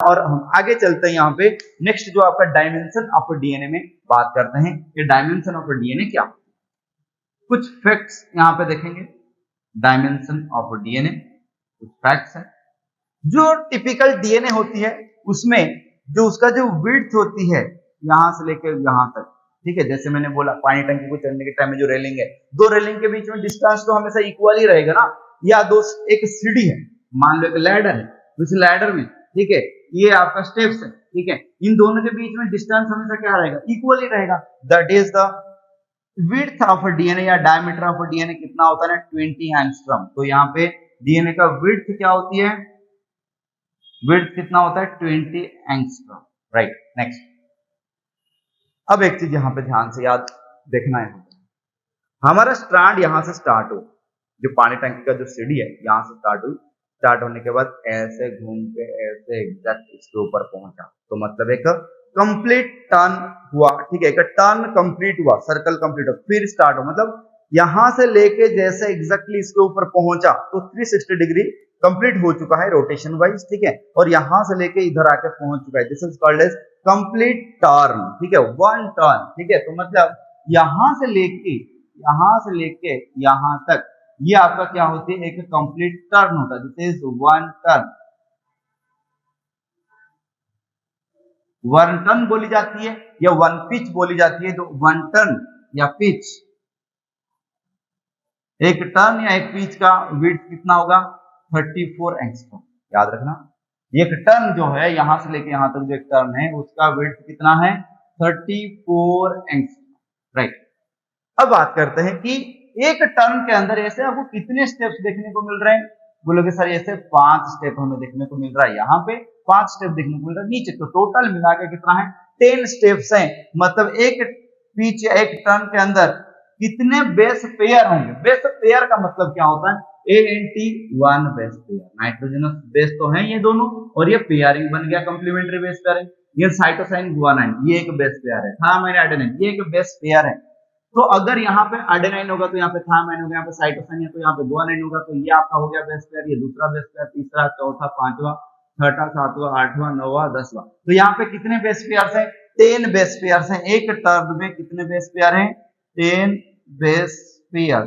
और हम आगे चलते हैं यहाँ पे नेक्स्ट जो आपका डायमेंशन ऑफ डीएनए में बात करते हैं कि डायमेंशन ऑफ डीएनए क्या। कुछ फैक्ट्स यहाँ पे देखेंगे डायमेंशन ऑफ डीएनए, कुछ फैक्ट्स हैं। जो टिपिकल डीएनए होती है उसमें जो उसका जो विड्थ होती है यहां से लेकर यहां तक, ठीक है, जैसे मैंने बोला पानी टंकी को चढ़ने के टाइम में जो रेलिंग है, दो रेलिंग के बीच में डिस्टेंस तो हमेशा इक्वल ही रहेगा ना, या दो एक सीढ़ी है, मान लो एक लैडर है, उस लैडर में, ठीक है, ये आपका स्टेप्स है, ठीक है, इन दोनों के बीच में डिस्टेंस हमेशा क्या रहेगा, इक्वल ही रहेगा। That is the width of DNA या डायमीटर ऑफ डीएनए कितना होता है ना, 20 एंगस्ट्रॉम। तो यहाँ पे डीएनए का विड्थ क्या होती है, विड्थ कितना होता है, 20 एंगस्ट्रॉम, राइट। नेक्स्ट, अब एक चीज यहां पे ध्यान से याद देखना है, हमारा स्ट्रैंड यहां से स्टार्ट हो, जो पानी टंकी का जो सीढ़ी है यहां से स्टार्ट हुई, स्टार्ट होने के बाद ऐसे घूम के ऐसे एग्जैक्ट इसके ऊपर पहुंचा, तो मतलब एक कंप्लीट टर्न हुआ, ठीक है, एक टर्न कंप्लीट हुआ, सर्कल कंप्लीट हुआ, फिर स्टार्ट हो, मतलब यहां से लेके जैसे एग्जैक्टली इसके ऊपर पहुंचा तो 360 डिग्री कंप्लीट हो चुका है रोटेशन वाइज, ठीक है, और यहां से लेके इधर आके पहुंच चुका है, this is called as complete turn, ठीक है, वन टर्न, ठीक है। तो मतलब यहां से लेके यहां तक ये आपका क्या होती है, एक कंप्लीट टर्न होता है, this is one turn. One turn बोली जाती है या वन पिच बोली जाती है, जो वन टर्न या पिच, एक टर्न या एक पिच का विड्थ कितना होगा, 34 एंगस्ट्रॉम, याद रखना। एक टर्न जो है यहां से लेके यहां तक जो एक टर्न है उसका विड्थ कितना है, 34 एंगस्ट्रॉम, राइट। अब बात करते हैं कि एक टर्न के अंदर ऐसे आपको कितने स्टेप्स देखने को मिल रहे हैं, बोलोगे सर ऐसे 5 स्टेप हमें देखने को मिल रहा है, यहाँ पे 5 स्टेप देखने को मिल रहा है, नीचे तो टोटल मिलाकर कितना है, 10 स्टेप्स हैं। मतलब एक पिच या एक टर्न के अंदर कितने बेस पेयर होंगे, बेस पेयर का मतलब क्या होता है, ANT1 base pair, nitrogenous base तो है ये दोनों, और ये पेयरिंग बन गया कंप्लीमेंट्री बेस पेयरिंग, ये साइटोसाइन गुआनाइन ये एक बेस पेयर है, थायमाइन एडेनाइन ये एक बेस पेयर है। तो अगर यहाँ पे एडेनाइन होगा तो यहाँ पे थायमाइन होगा, यहाँ पे साइटोसाइन है तो यहाँ पे गुआनाइन होगा, तो ये आपका हो गया बेस पेयर, ये दूसरा बेस पेयर, तीसरा, चौथा, पांचवा, छठा, सातवां, आठवां, नौवां, 10वां। तो यहाँ पे कितने बेस पेयर हैं, 10 बेस पेयर हैं। एक टर्न में कितने बेस पेयर हैं, 10 बेस पेयर।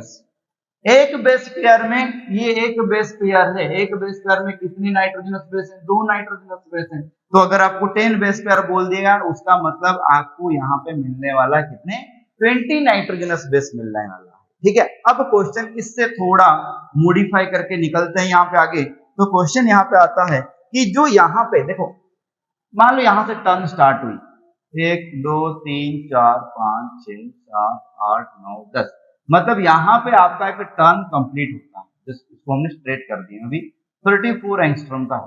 एक बेस पेयर में, ये एक बेस पेयर है, एक बेस पेयर में कितनी नाइट्रोजनस बेस है, 2 नाइट्रोजनस बेस है। तो अगर आपको 10 बेस पेयर बोल दिया उसका मतलब आपको यहाँ पे मिलने वाला कितने, 20 नाइट्रोजनस बेस मिलने वाला है, ठीक है। अब क्वेश्चन इससे थोड़ा मॉडिफाई करके निकलते हैं यहाँ पे आगे। तो क्वेश्चन यहाँ पे आता है कि जो यहाँ पे देखो, मान लो यहाँ से टर्न स्टार्ट हुई, 1 2 3 4 5 6 7 8 9 10, मतलब यहाँ पे आपका एक टर्न कंप्लीट होता है, इसको हमने स्ट्रेट कर दिया अभी, 34 एंगस्ट्रॉम का।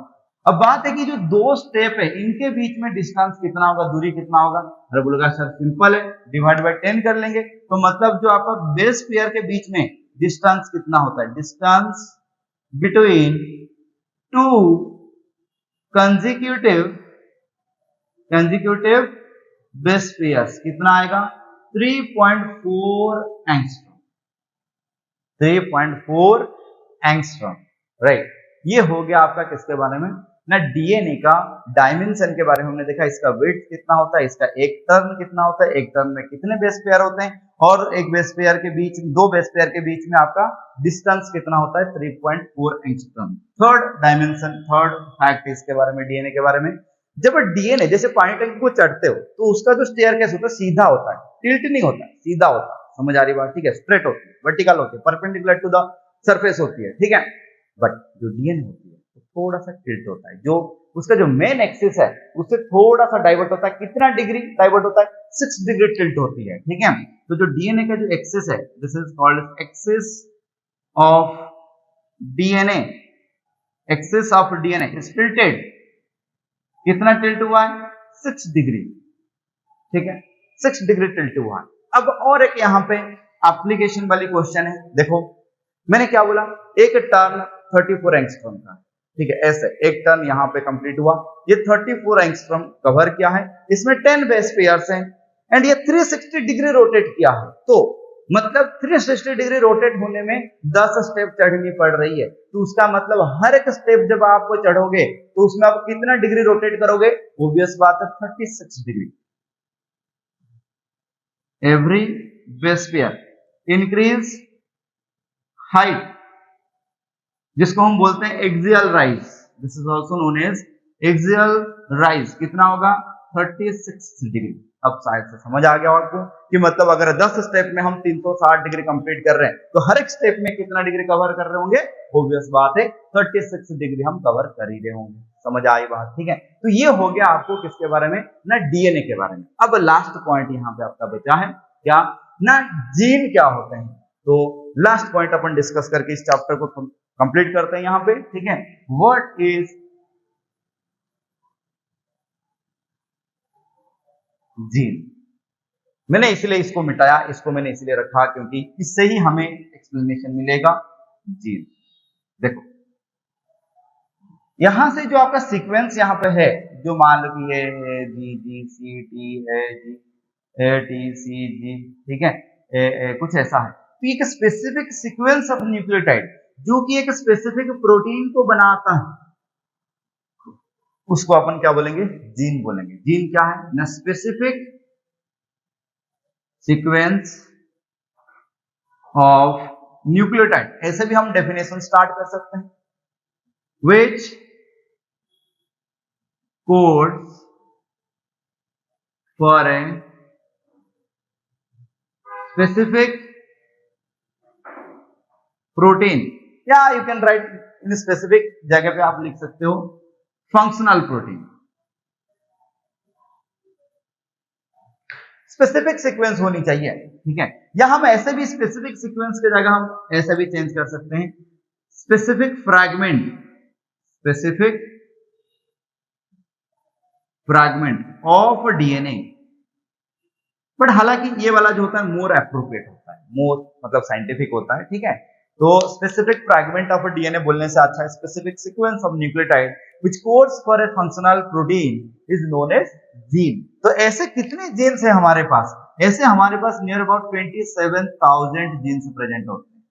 अब बात है कि जो दो स्टेप है इनके बीच में डिस्टेंस कितना होगा, दूरी कितना होगा, अरे बोलेगा सर सिंपल है, डिवाइड बाय 10 कर लेंगे। तो मतलब जो आपका बेस पेयर के बीच में डिस्टेंस कितना होता है, distance between two consecutive base pairs कितना आएगा, 3.4 एंगस्ट्रॉम, 3.4 एंगस्ट्रॉम, राइट। ये हो गया आपका किसके बारे में ना, डीएनए का डायमेंशन के बारे में हमने देखा, इसका वेट कितना होता है, इसका एक टर्न कितना होता है, एक टर्न में कितने बेस पेयर होते हैं, और एक बेस पेयर के बीच, दो बेस पेयर के बीच में आपका डिस्टेंस कितना होता है, 3.4 angstrom. Third dimension, third fact इसके बारे में, डीएनए के बारे में, जब डीएनए जैसे पानी टंकी को चढ़ते हो तो उसका जो स्टेयरकेस होता है सीधा होता है, टिल्ट नहीं होता, सीधा होता है, समझ आ रही बात, ठीक है, स्ट्रेट होती है, वर्टिकल होती है, परपेंडिकुलर टू द सरफेस होती है, ठीक है। बट जो डीएनए होती है तो थोड़ा सा टिल्ट होता है, जो उसका जो मेन एक्सिस है उससे थोड़ा सा डाइवर्ट होता है, कितना डिग्री डाइवर्ट होता है, 6 डिग्री टिल्ट होती है, ठीक है। तो जो डीएनए का जो एक्सिस है, this is called axis of DNA, axis of DNA is tilted, कितना टिल्ट हुआ है, 6 डिग्री, ठीक है, 6 डिग्री टिल्ट हुआ है। अब और एक यहाँ पे एप्लीकेशन वाली क्वेश्चन है, देखो मैंने क्या बोला, एक टर्न 34 एंगस्ट्रॉम का, ठीक है, ऐसे एक टर्न यहाँ पे कंप्लीट हुआ, ये 34 एंगस्ट्रॉम कवर किया है, इसमें 10 बेस पेयर्स हैं एंड ये 360 डिग्री रोटेट किया है। तो मतलब 360 डिग्री रोटेट होने में 10 स्टेप चढ़नी पड़ रही है, तो उसका मतलब हर एक स्टेप जब आप चढ़ोगे तो उसमें आप कितना डिग्री रोटेट करोगे, ऑब्वियस बात है 36 degree. Every base pair increase height, जिसको हम बोलते हैं axial rise, this is also known as axial rise, कितना होगा 36 डिग्री। अब शायद से समझ आ गया आपको कि मतलब अगर 10 स्टेप में हम 360 डिग्री कंप्लीट कर रहे हैं तो हर एक स्टेप में कितना डिग्री कवर कर रहे होंगे, ऑब्वियस बात है 36 डिग्री हम कवर कर ही रहे होंगे। समझ आई बात, ठीक है। तो ये हो गया आपको किसके बारे में ना, डीएनए के बारे में। अब लास्ट पॉइंट यहाँ पे आपका बचा है क्या ना, जीन क्या होते हैं। तो लास्ट पॉइंट अपन डिस्कस करके इस चैप्टर को कंप्लीट करते हैं यहाँ पे, ठीक है। What is gene. मैंने इसलिए इसको मिटाया, इसको मैंने इसलिए रखा क्योंकि इससे ही हमें एक्सप्लेनेशन मिलेगा जीन। देखो यहां से जो आपका सीक्वेंस यहाँ पे है, जो मान लो कि ये जी जी सी टी है, जी ए टी सी जी, ठीक है, कुछ ऐसा है, तो एक स्पेसिफिक सीक्वेंस ऑफ न्यूक्लियोटाइड जो कि एक स्पेसिफिक प्रोटीन को बनाता है, उसको अपन क्या बोलेंगे, जीन बोलेंगे। जीन क्या है ना, स्पेसिफिक सीक्वेंस ऑफ न्यूक्लियोटाइड, ऐसे भी हम डेफिनेशन स्टार्ट कर सकते हैं, which codes for a specific protein, या you can write in specific जगह पे आप लिख सकते हो फंक्शनल प्रोटीन। स्पेसिफिक सीक्वेंस होनी चाहिए, ठीक है। या हम ऐसे भी स्पेसिफिक सीक्वेंस की जगह हम ऐसे भी चेंज कर सकते हैं, specific fragment, specific fragment of DNA. But हालांकि ये वाला जो होता है मोर एप्रोप्रिएट होता है, मोर मतलब साइंटिफिक होता है, ठीक है। तो स्पेसिफिक फ्रैगमेंट ऑफ डीएनए बोलने से अच्छा है specific sequence of nucleotide which codes for a functional protein is known as gene. तो ऐसे कितने जीन्स है हमारे पास, ऐसे हमारे पास नियर अबाउट 27,000 जीन्स प्रेजेंट होते हैं,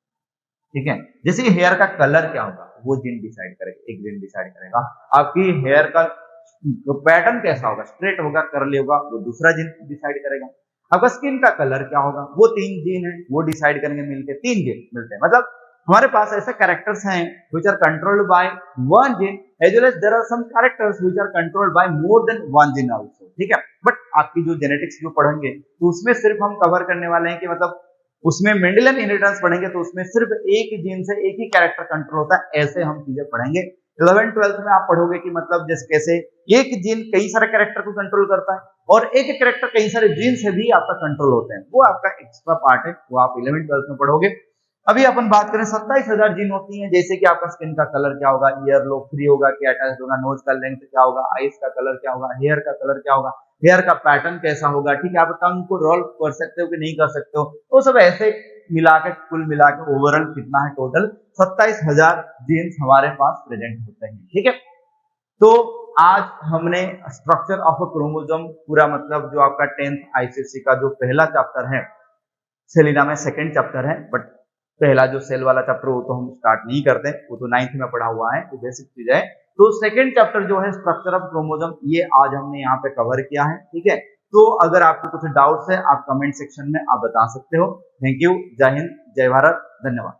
ठीक है। जैसे कि हेयर का कलर क्या होगा वो जीन डिसाइड करेगा, एक जीन डिसाइड करेगा। आपकी हेयर का पैटर्न कैसा होगा, स्ट्रेट होगा कर्ली होगा, वो दूसरा जीन डिसाइड करेगा। आपका स्किन का कलर क्या होगा, वो 3 जीन है वो डिसाइड करेंगे, मिलकर 3 जीन मिलते हैं। मतलब हमारे पास ऐसे कैरेक्टर्स हैं which are controlled by one gene as well as there are some characters which are controlled by more than one gene also, ठीक है। बट आपकी जो जेनेटिक्स जो पढ़ेंगे तो उसमें सिर्फ हम कवर करने वाले हैं कि मतलब उसमें मेंडेलियन इनहेरिटेंस पढ़ेंगे तो उसमें सिर्फ एक जीन से एक ही कैरेक्टर कंट्रोल होता है, ऐसे हम चीजें पढ़ेंगे। 11th-12th में आप पढ़ोगे कि मतलब जैसे कैसे एक जीन कई सारे कैरेक्टर को कंट्रोल करता है और एक कैरेक्टर कई सारे जीन से भी आपका कंट्रोल होते हैं, वो आपका एक्स्ट्रा पार्ट है, वो आप 11th-12th में पढ़ोगे। अभी अपन बात करें 27,000 जीन होती हैं, जैसे कि आपका स्किन का कलर क्या होगा, ईयर लोब फ्री होगा क्या अटैच होगा, नोज का लेंथ क्या होगा, आईज का कलर क्या होगा, हेयर का कलर क्या होगा, हेयर का पैटर्न कैसा होगा, ठीक है। आप टंग को रोल कर सकते हो कि नहीं कर सकते हो, वो सब ऐसे मिलाकर कुल मिलाकर ओवरऑल कितना है टोटल 27,000 जीन्स हमारे पास प्रेजेंट होते हैं, ठीक है। तो आज हमने स्ट्रक्चर ऑफ अ क्रोमोसोम पूरा मतलब जो आपका 10th आईसीएससी का जो पहला चैप्टर है, सेलिना में सेकंड चैप्टर है, बट पहला जो सेल वाला चैप्टर वो तो हम स्टार्ट नहीं करते, वो तो 9th में पढ़ा हुआ है, तो बेसिक चीज है। तो सेकंड चैप्टर जो है स्ट्रक्चर ऑफ क्रोमोसोम, ये आज हमने यहाँ पे कवर किया है, ठीक है। तो अगर आपको कुछ डाउट्स है आप कमेंट सेक्शन में आप बता सकते हो। थैंक यू, जय हिंद, जय भारत, धन्यवाद।